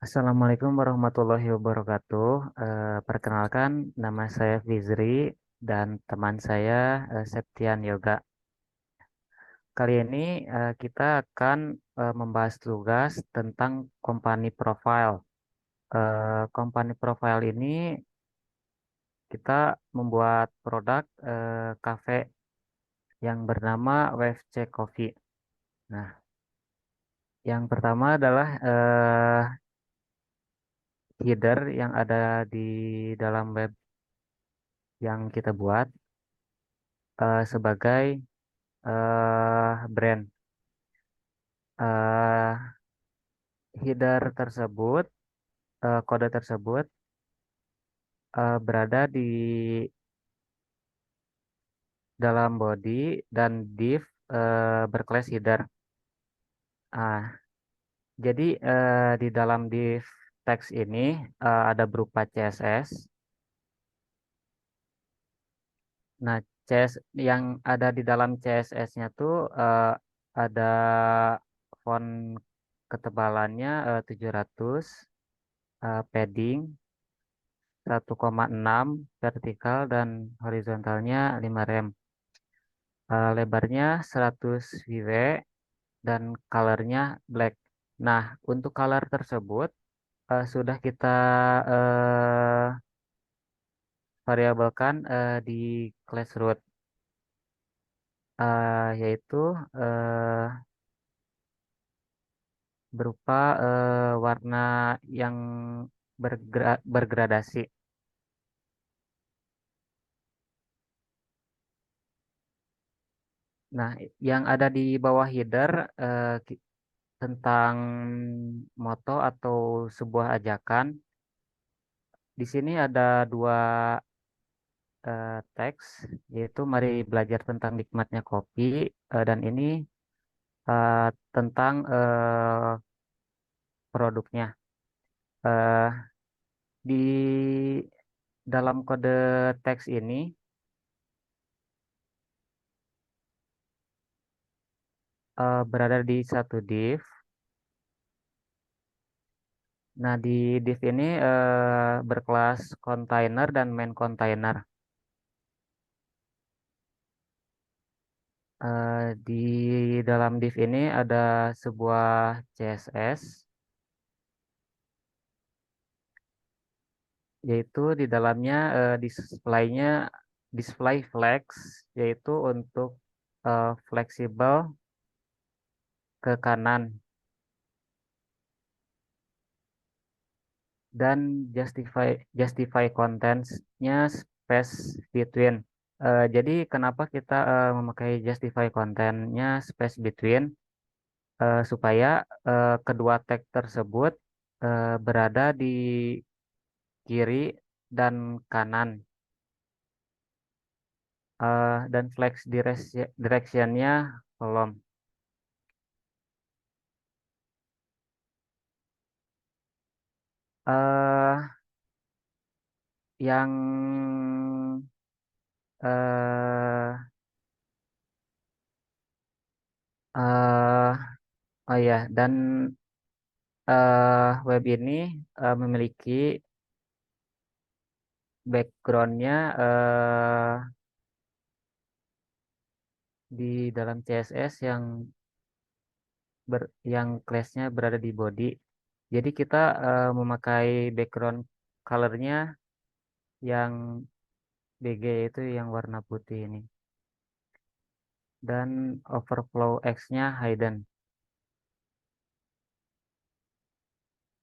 Assalamualaikum warahmatullahi wabarakatuh. Perkenalkan, nama saya Fizri dan teman saya Septian Yoga. Kali ini kita akan membahas tugas tentang company profile. Company profile ini kita membuat produk cafe yang bernama Wave C Coffee. Nah, yang pertama adalah header yang ada di dalam web yang kita buat sebagai brand. eh Header tersebut, kode tersebut berada di dalam body dan div berkelas header. Ah, jadi di dalam div teks ini ada berupa CSS. Nah, CS yang ada di dalam CSS-nya tuh ada font ketebalannya 700, padding 1,6, vertikal dan horizontalnya 5 rem. Lebarnya 100 VW dan colornya black. Nah, untuk color tersebut sudah kita eh, variabelkan di class root, yaitu eh, berupa warna yang bergradasi. Nah, yang ada di bawah header tentang moto atau sebuah ajakan. Di sini ada dua teks, yaitu mari belajar tentang nikmatnya kopi, dan ini tentang produknya. Eh, di dalam kode teks ini berada di satu div. Nah, di div ini berkelas container dan main container. Di dalam div ini ada sebuah CSS, yaitu di dalamnya display flex, yaitu untuk fleksibel ke kanan, dan justify contents-nya space between. Jadi kenapa kita memakai justify content-nya space between? Supaya kedua tag tersebut berada di kiri dan kanan, dan flex direction-nya kolom. eh yang eh eh oh ya, dan web ini memiliki backgroundnya di dalam CSS yang class-nya berada di body. Jadi kita memakai background color-nya yang BG, itu yang warna putih ini, dan overflow X-nya hidden.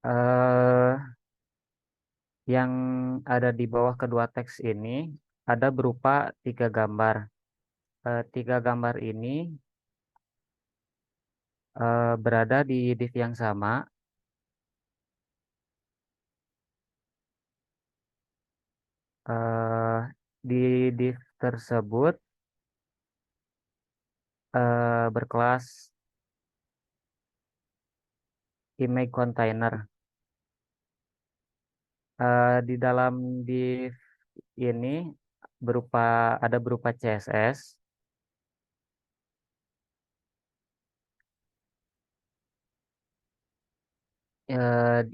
eh yang ada di bawah kedua teks ini ada berupa tiga gambar. Tiga gambar ini berada di div yang sama. eh di div tersebut berkelas image container. Di dalam div ini berupa ada berupa CSS.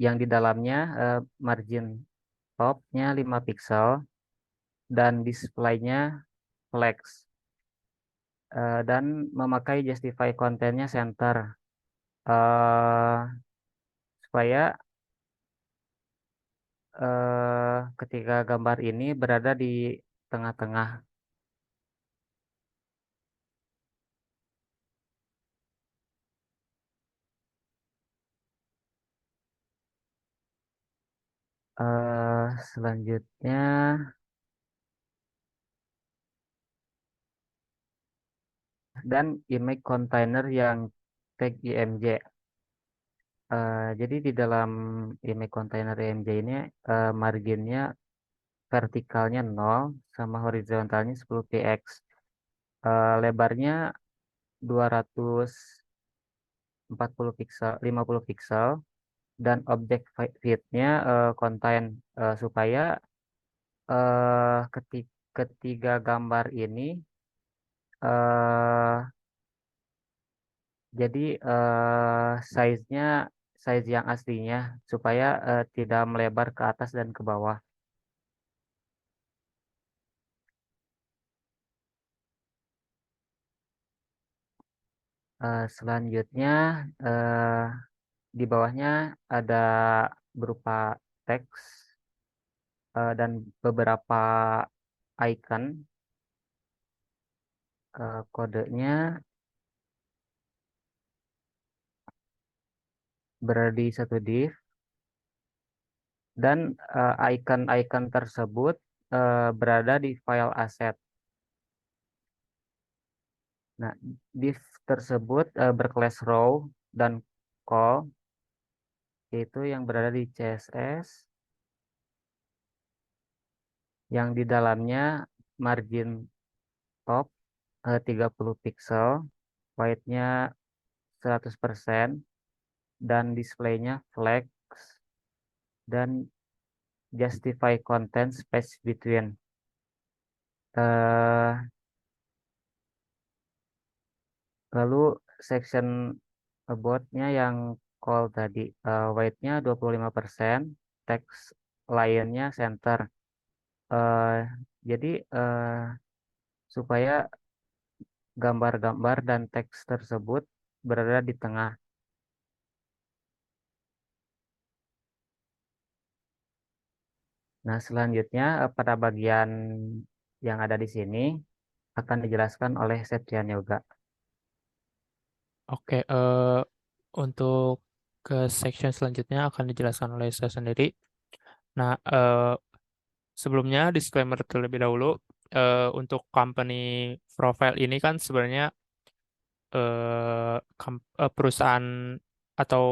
yang di dalamnya margin topnya 5 pixel dan displaynya flex. Dan memakai justify kontennya center eh supaya ketika gambar ini berada di tengah-tengah. Selanjutnya dan image container yang tag img. Jadi di dalam image container img ini marginnya vertikalnya 0 sama horizontalnya 10 px. Lebarnya 240 pixel, 50 pixel, dan objek fitnya contain supaya ketiga gambar ini eh jadi size-nya size yang aslinya supaya tidak melebar ke atas dan ke bawah. Selanjutnya eh, di bawahnya ada berupa teks dan beberapa icon. Kodenya berada di satu div dan icon-icon tersebut berada di file asset. Nah, div tersebut berkelas row dan call, yaitu yang berada di CSS, yang di dalamnya margin top 30 pixel, width-nya 100%, dan displaynya flex, dan justify content space between. eh Lalu section about-nya yang call tadi, weight-nya 25%, teks lainnya center. Eh, jadi supaya gambar-gambar dan teks tersebut berada di tengah. Nah, selanjutnya pada bagian yang ada di sini akan dijelaskan oleh Septian Yoga. Oke, untuk ke section selanjutnya akan dijelaskan oleh saya sendiri. Nah, sebelumnya disclaimer terlebih dahulu, untuk company profile ini kan sebenarnya perusahaan atau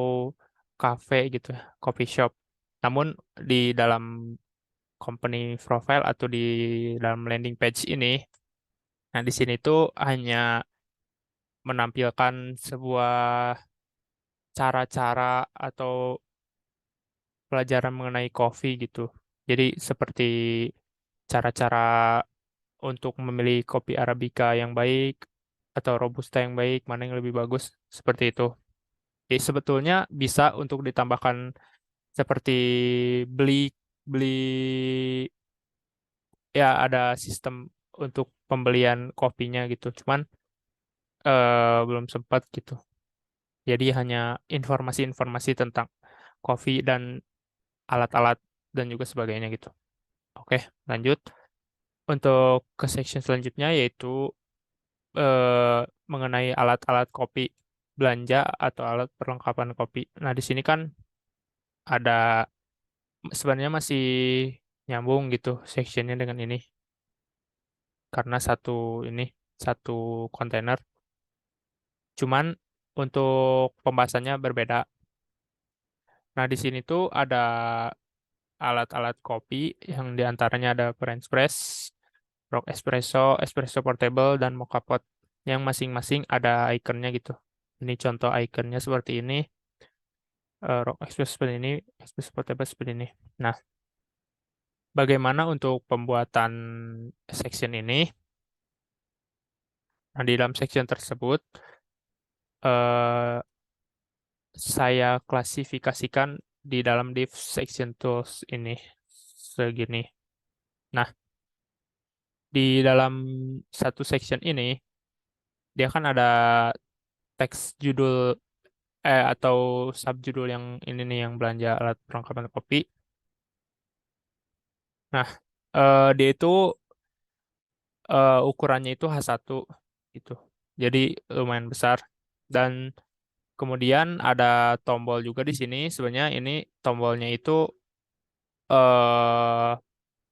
cafe gitu ya, coffee shop. Namun di dalam company profile atau di dalam landing page ini, nah di sini tuh hanya menampilkan sebuah cara-cara atau pelajaran mengenai kopi gitu. Jadi seperti cara-cara untuk memilih kopi Arabica yang baik atau Robusta yang baik, mana yang lebih bagus, seperti itu. Jadi sebetulnya bisa untuk ditambahkan seperti beli beli ya ada sistem untuk pembelian kopinya gitu. Cuman belum sempat gitu. Jadi hanya informasi-informasi tentang kopi dan alat-alat dan juga sebagainya gitu. Oke, lanjut. Untuk ke section selanjutnya yaitu mengenai alat-alat kopi belanja atau alat perlengkapan kopi. Nah, di sini kan ada sebenarnya masih nyambung gitu sectionnya dengan ini karena satu kontainer. Cuman untuk pembahasannya berbeda. Nah, di sini tuh ada alat-alat kopi yang diantaranya ada French press, Rock Espresso, Espresso Portable, dan Mocha Pot yang masing-masing ada ikonnya gitu. Ini contoh ikonnya seperti ini, Rock Espresso seperti ini, Espresso Portable seperti ini. Nah, bagaimana untuk pembuatan section ini? Nah, di dalam section tersebut, eh, saya klasifikasikan di dalam div section tools ini segini. Nah, di dalam satu section ini dia kan ada teks judul atau subjudul yang ini nih yang belanja alat perlengkapan kopi. Nah, dia itu ukurannya itu H1 gitu. Jadi lumayan besar. Dan kemudian ada tombol juga di sini. Sebenarnya ini tombolnya itu eh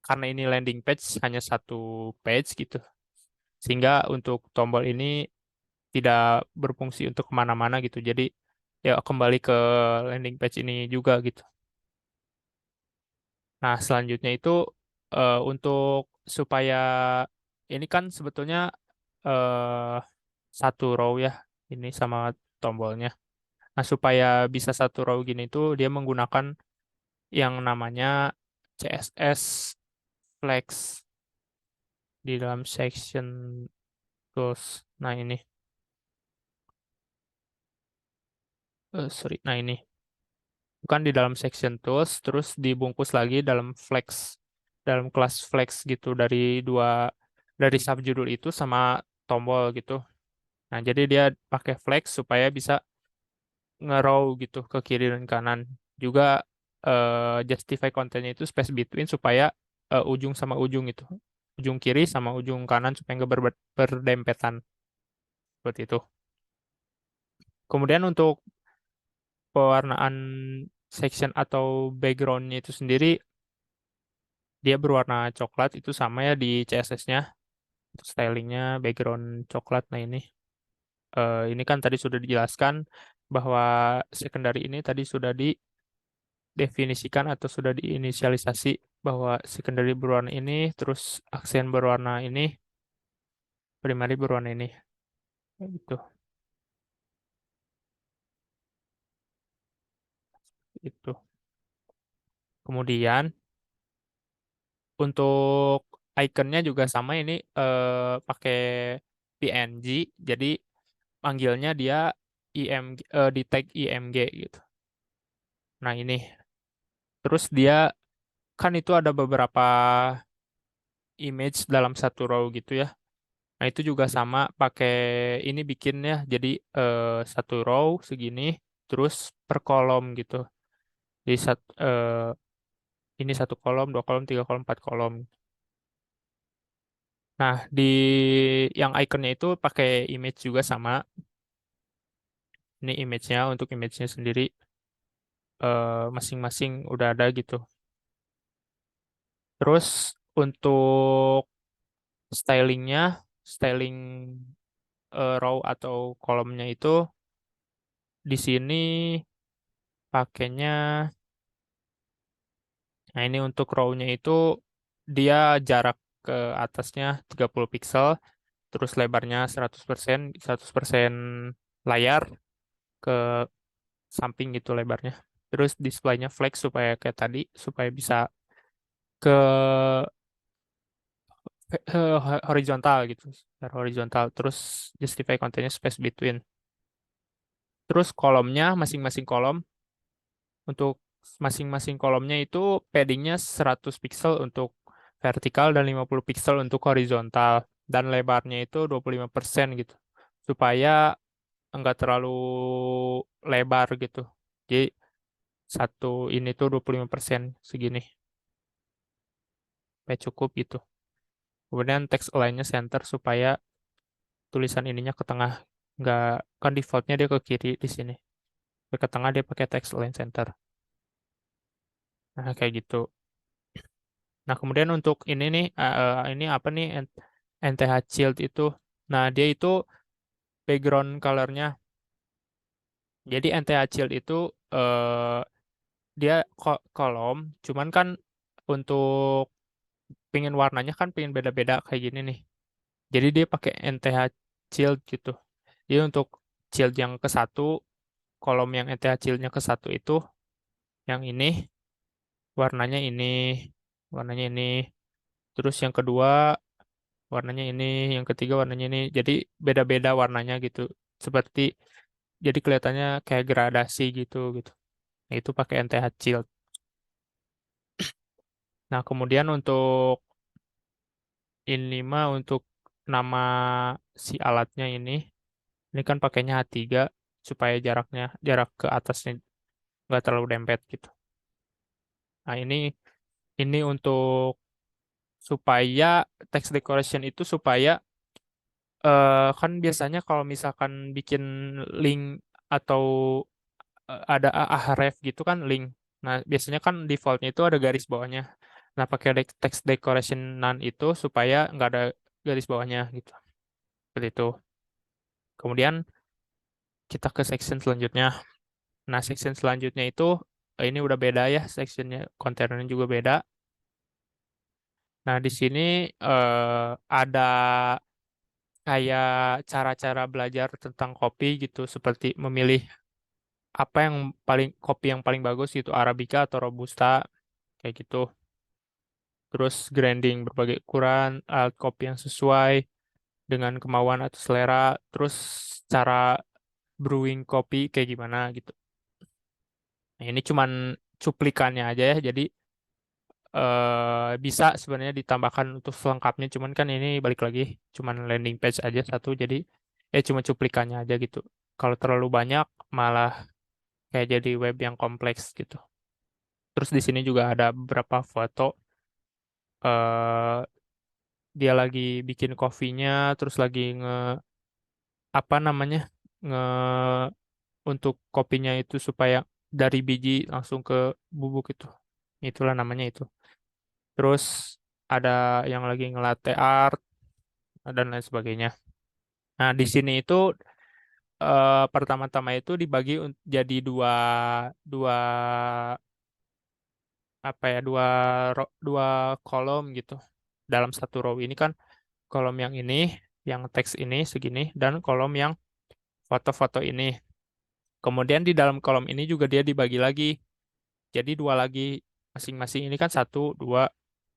karena ini landing page hanya satu page gitu. Sehingga untuk tombol ini tidak berfungsi untuk kemana-mana gitu. Jadi ya kembali ke landing page ini juga gitu. Nah, selanjutnya itu untuk supaya ini kan sebetulnya eh, satu row ya, ini sama tombolnya. Nah, supaya bisa satu row gini itu dia menggunakan yang namanya CSS flex di dalam section tools. Nah, ini. Sorry. Nah, ini. Bukan di dalam section tools, terus dibungkus lagi dalam flex, dalam kelas flex gitu dari subjudul itu sama tombol gitu. Nah, jadi dia pakai flex supaya bisa nge-row gitu ke kiri dan kanan. Juga justify kontennya itu space between supaya ujung sama ujung itu. Ujung kiri sama ujung kanan supaya nggak berdempetan. Seperti itu. Kemudian untuk pewarnaan section atau backgroundnya itu sendiri, dia berwarna coklat itu sama ya di CSS-nya. Stylingnya background coklat. Nah ini kan tadi sudah dijelaskan bahwa secondary ini tadi sudah didefinisikan atau sudah diinisialisasi bahwa secondary berwarna ini, terus aksen berwarna ini, primary berwarna ini. Gitu. Itu. Kemudian untuk ikonnya juga sama ini pakai PNG, jadi panggilnya dia IMG, di tag IMG gitu. Nah ini, terus dia kan itu ada beberapa image dalam satu row gitu ya. Nah itu juga sama pakai ini bikinnya jadi satu row segini, terus per kolom gitu. Jadi ini satu kolom, dua kolom, tiga kolom, empat kolom. Nah di yang ikonnya itu pakai image juga sama. Ini image-nya untuk image-nya sendiri masing-masing udah ada gitu. Terus untuk stylingnya, styling row atau kolomnya itu di sini pakainya, nah ini untuk row-nya itu dia jarak ke atasnya 30 pixel, terus lebarnya 100%, 100% layar ke samping gitu lebarnya. Terus display-nya flex supaya kayak tadi, supaya bisa ke horizontal gitu, secara horizontal. Terus justify kontennya space between. Terus kolomnya, masing-masing kolom, untuk masing-masing kolomnya itu paddingnya 100 pixel untuk vertikal dan 50 pixel untuk horizontal. Dan lebarnya itu 25% gitu. Supaya enggak terlalu lebar gitu. Jadi satu ini tuh 25% segini. Supaya cukup gitu. Kemudian text align-nya center supaya tulisan ininya ke tengah. Enggak, kan defaultnya dia ke kiri di sini. Ke tengah dia pakai text align center. Nah, kayak gitu. Nah, kemudian untuk ini nih, ini apa nih NTH Shield itu. Nah, dia itu background colornya. Jadi NTH Shield itu dia kolom, cuman kan untuk pengen warnanya kan pengen beda-beda kayak gini nih. Jadi dia pakai NTH Shield gitu. Jadi untuk shield yang ke satu, kolom yang NTH Shieldnya ke satu itu, yang ini warnanya ini, warnanya ini. Terus yang kedua warnanya ini, yang ketiga warnanya ini. Jadi beda-beda warnanya gitu. Seperti jadi kelihatannya kayak gradasi gitu. Nah, itu pakai NTH Shield. Nah, kemudian untuk ini mah untuk nama si alatnya ini kan pakainya H3 supaya jarak ke atasnya nggak terlalu dempet gitu. Nah, ini untuk supaya text decoration itu supaya kan biasanya kalau misalkan bikin link atau ada ahref gitu kan link. Nah, biasanya kan defaultnya itu ada garis bawahnya. Nah, pakai text decoration none itu supaya nggak ada garis bawahnya gitu. Seperti itu. Kemudian kita ke section selanjutnya. Nah, section selanjutnya itu ini udah beda ya sectionnya, kontainernya juga beda. Nah, di sini ada kayak cara-cara belajar tentang kopi gitu, seperti memilih apa yang kopi yang paling bagus gitu, Arabica atau Robusta kayak gitu. Terus grinding berbagai ukuran, alat kopi yang sesuai dengan kemauan atau selera, terus cara brewing kopi kayak gimana gitu. Nah, ini cuman cuplikannya aja ya, jadi bisa sebenarnya ditambahkan untuk selengkapnya, cuman kan ini balik lagi cuman landing page aja satu, jadi cuma cuplikannya aja gitu. Kalau terlalu banyak malah kayak jadi web yang kompleks gitu. Terus di sini juga ada beberapa foto eh dia lagi bikin kopinya, terus lagi apa namanya nge untuk kopinya itu supaya dari biji langsung ke bubuk itu. Itulah namanya itu. Terus ada yang lagi ngelatih art dan lain sebagainya. Nah, di sini itu pertama-tama itu dibagi jadi dua dua apa ya dua kolom gitu. Dalam satu row ini kan kolom yang ini, yang teks ini segini, dan kolom yang foto-foto ini. Kemudian di dalam kolom ini juga dia dibagi lagi. Jadi dua lagi masing-masing ini kan satu, dua,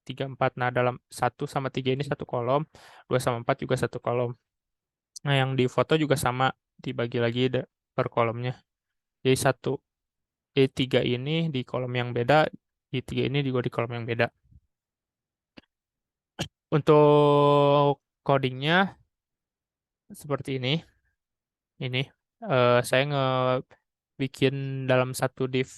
tiga, empat. Nah, dalam satu sama tiga ini satu kolom, dua sama empat juga satu kolom. Nah, yang di foto juga sama dibagi lagi per kolomnya. Jadi tiga ini di kolom yang beda, di tiga ini juga di kolom yang beda. Untuk codingnya seperti ini. Ini saya bikin dalam satu div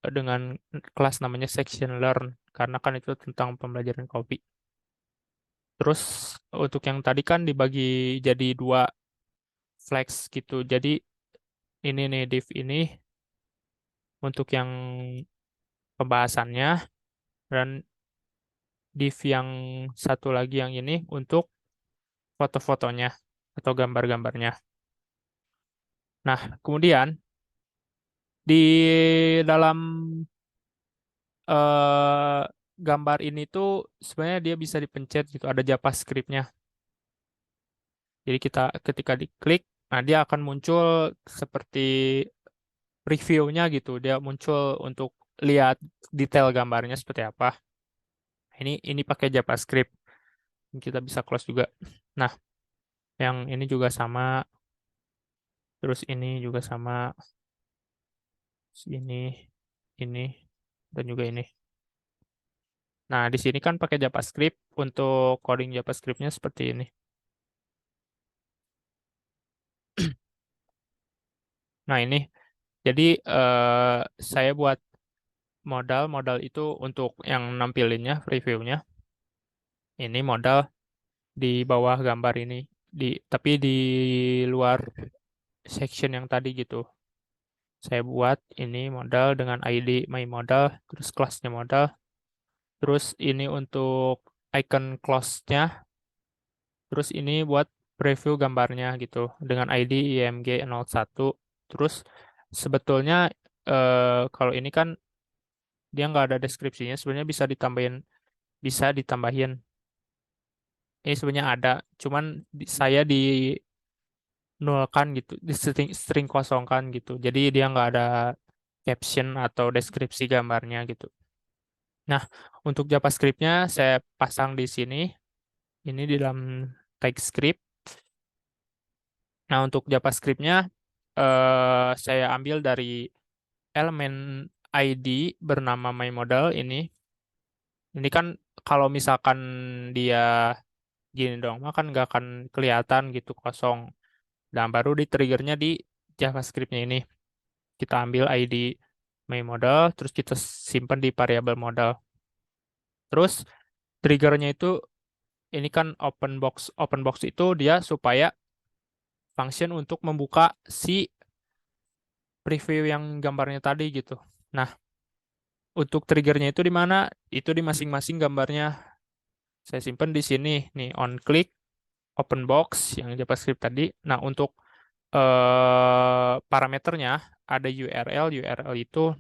dengan kelas namanya section learn karena kan itu tentang pembelajaran kopi. Terus untuk yang tadi kan dibagi jadi dua flex gitu. Jadi ini nih div ini untuk yang pembahasannya dan div yang satu lagi yang ini untuk foto-fotonya atau gambar-gambarnya. Nah, kemudian di dalam eh gambar ini tuh sebenarnya dia bisa dipencet gitu, ada JavaScript-nya. Jadi kita ketika diklik, nah dia akan muncul seperti reviewnya gitu. Dia muncul untuk lihat detail gambarnya seperti apa. Ini pakai JavaScript. Kita bisa close juga. Nah, yang ini juga sama, terus ini juga sama, terus ini, dan juga ini. Nah, di sini kan pakai JavaScript untuk coding JavaScript-nya seperti ini. Nah, ini jadi saya buat modal itu untuk yang nampilinnya, reviewnya. Ini modal di bawah gambar ini, tapi di luar section yang tadi gitu. Saya buat ini modal dengan ID my modal, terus kelasnya modal, terus ini untuk icon close-nya, terus ini buat preview gambarnya gitu dengan ID IMG01. Terus sebetulnya kalau ini kan dia nggak ada deskripsinya, sebenarnya bisa ditambahin. Ini sebenarnya ada, cuman saya di nolkan gitu, di string kosongkan gitu. Jadi dia nggak ada caption atau deskripsi gambarnya gitu. Nah, untuk JavaScript-nya saya pasang di sini. Ini di dalam TypeScript. Nah, untuk JavaScript-nya saya ambil dari elemen ID bernama myModel ini. Ini kan kalau misalkan dia gini dong, mah kan nggak akan kelihatan gitu kosong. Dan baru di triggernya di JavaScript-nya ini. Kita ambil ID myModel, terus kita simpan di variabel model. Terus triggernya itu ini kan open box. Open box itu dia supaya function untuk membuka si preview yang gambarnya tadi gitu. Nah, untuk triggernya itu di mana? Itu di masing-masing gambarnya. Saya simpan di sini nih on click open box yang JavaScript tadi. Nah, untuk parameternya ada URL. URL itu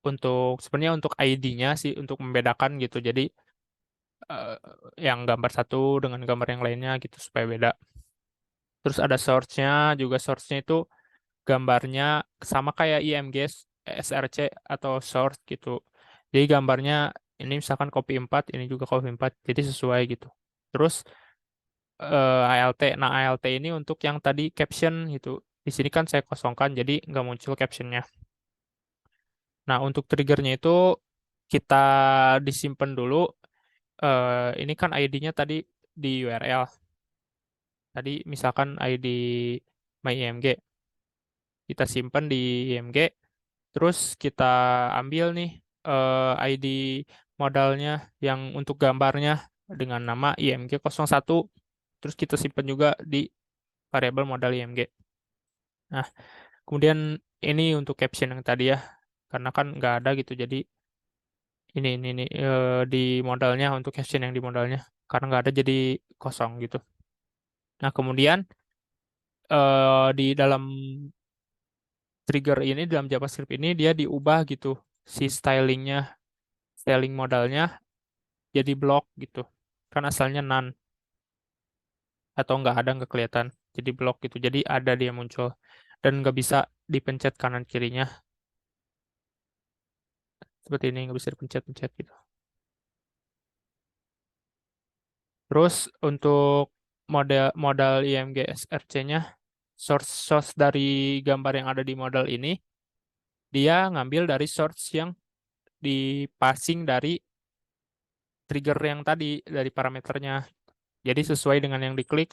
untuk sebenarnya untuk ID-nya sih untuk membedakan gitu. Jadi eh, yang gambar satu dengan gambar yang lainnya gitu supaya beda. Terus ada source-nya, juga source-nya itu gambarnya sama kayak IMG, SRC atau source gitu. Jadi gambarnya ini misalkan copy 4, ini juga copy 4, jadi sesuai gitu. Terus ALT. Nah, ALT ini untuk yang tadi caption gitu. Di sini kan saya kosongkan jadi nggak muncul captionnya. Nah, untuk triggernya itu kita disimpan dulu. Ini kan ID-nya tadi di URL. Tadi misalkan ID myIMG. Kita simpan di IMG. Terus kita ambil nih ID modalnya yang untuk gambarnya dengan nama IMG01. Terus kita simpan juga di variabel modal IMG. Nah, kemudian ini untuk caption yang tadi ya, karena kan nggak ada gitu, jadi ini di modalnya untuk caption yang di modalnya, karena nggak ada jadi kosong gitu. Nah, kemudian di dalam trigger ini, dalam JavaScript ini dia diubah gitu, si styling modalnya jadi block gitu. Kan asalnya none atau nggak ada nggak kelihatan, jadi block gitu. Jadi ada dia muncul dan nggak bisa dipencet kanan kirinya seperti ini, nggak bisa dipencet-pencet gitu. Terus untuk model modal IMG SRC-nya, source source dari gambar yang ada di model ini, dia ngambil dari source yang dipassing dari trigger yang tadi dari parameternya. Jadi sesuai dengan yang diklik,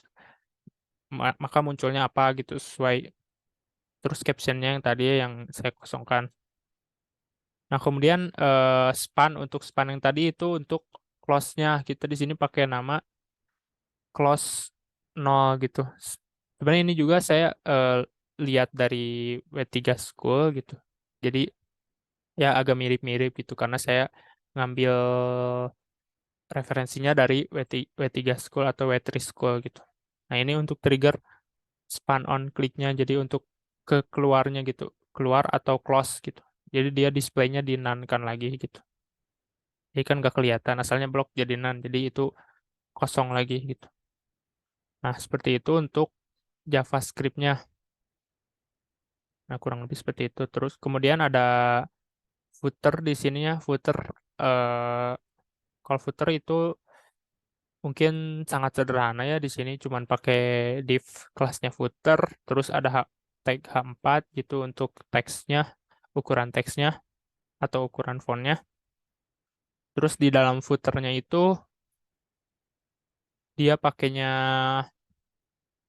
maka munculnya apa gitu sesuai. Terus captionnya yang tadi yang saya kosongkan. Nah, kemudian span, untuk span yang tadi itu untuk close-nya kita di sini pakai nama close 0 gitu. Sebenarnya ini juga saya lihat dari W3 School gitu. Jadi ya agak mirip-mirip gitu karena saya ngambil referensinya dari W3 School atau W3 School gitu. Nah, ini untuk trigger span on click-nya, jadi untuk keluarnya gitu, keluar atau close gitu. Jadi dia displaynya di none kan lagi gitu. Jadi kan nggak kelihatan, asalnya blok jadi none, jadi itu kosong lagi gitu. Nah, seperti itu untuk JavaScript-nya. Nah, kurang lebih seperti itu. Terus kemudian ada footer di sininya, footer eh kalau footer itu mungkin sangat sederhana ya di sini cuman pakai div kelasnya footer, terus ada tag H4 gitu untuk teksnya, ukuran teksnya atau ukuran fontnya. Terus di dalam footernya itu dia pakainya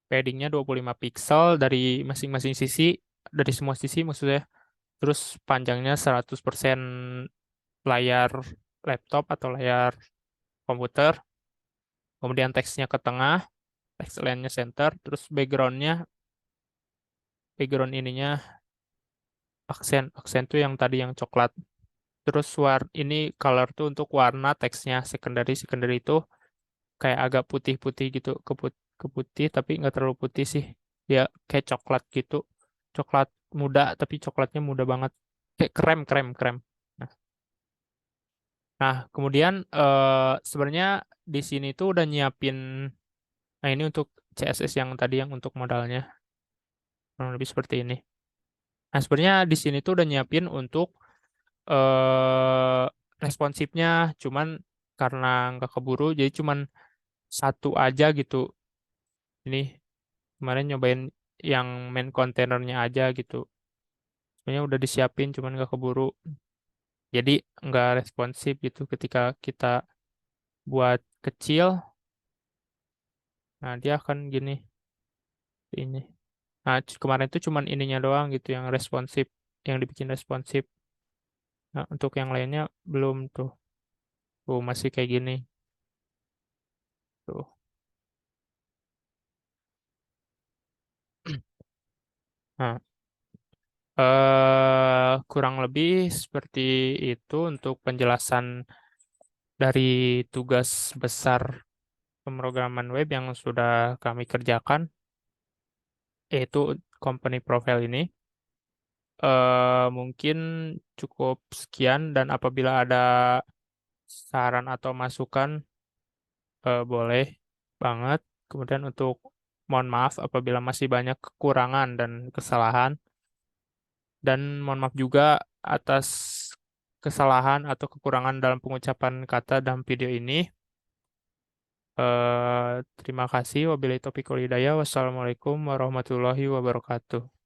paddingnya 25 pixel dari masing-masing sisi, dari semua sisi maksudnya. Terus panjangnya 100% layar laptop atau layar komputer. Kemudian teksnya ke tengah, teks lainnya center, terus background ininya aksen, aksen tuh yang tadi yang coklat. Terus ini color tuh untuk warna teksnya, secondary itu kayak agak putih-putih gitu, ke putih tapi nggak terlalu putih sih. Dia kayak coklat gitu, coklat muda tapi coklatnya muda banget, kayak krem krem krem. Nah, kemudian sebenarnya di sini tuh udah nyiapin, nah ini untuk CSS yang tadi yang untuk modalnya kurang lebih seperti ini. Nah, sebenarnya di sini tuh udah nyiapin untuk eh responsifnya, cuman karena nggak keburu, jadi cuman satu aja gitu. Ini kemarin nyobain yang main kontainernya aja gitu. Sebenarnya udah disiapin, cuman nggak keburu. Jadi nggak responsif gitu ketika kita buat kecil. Nah, dia akan gini, ini. Nah, kemarin itu cuman ininya doang gitu yang responsif, yang dibikin responsif. Nah, untuk yang lainnya belum tuh. Tuh, masih kayak gini. Tuh. Nah, kurang lebih seperti itu untuk penjelasan dari tugas besar pemrograman web yang sudah kami kerjakan, yaitu company profile ini. Mungkin cukup sekian dan apabila ada saran atau masukan, boleh banget. Kemudian untuk mohon maaf apabila masih banyak kekurangan dan kesalahan. Dan mohon maaf juga atas kesalahan atau kekurangan dalam pengucapan kata dalam video ini. Terima kasih. Wabillahi taufiq wal hidayah. Wassalamualaikum warahmatullahi wabarakatuh.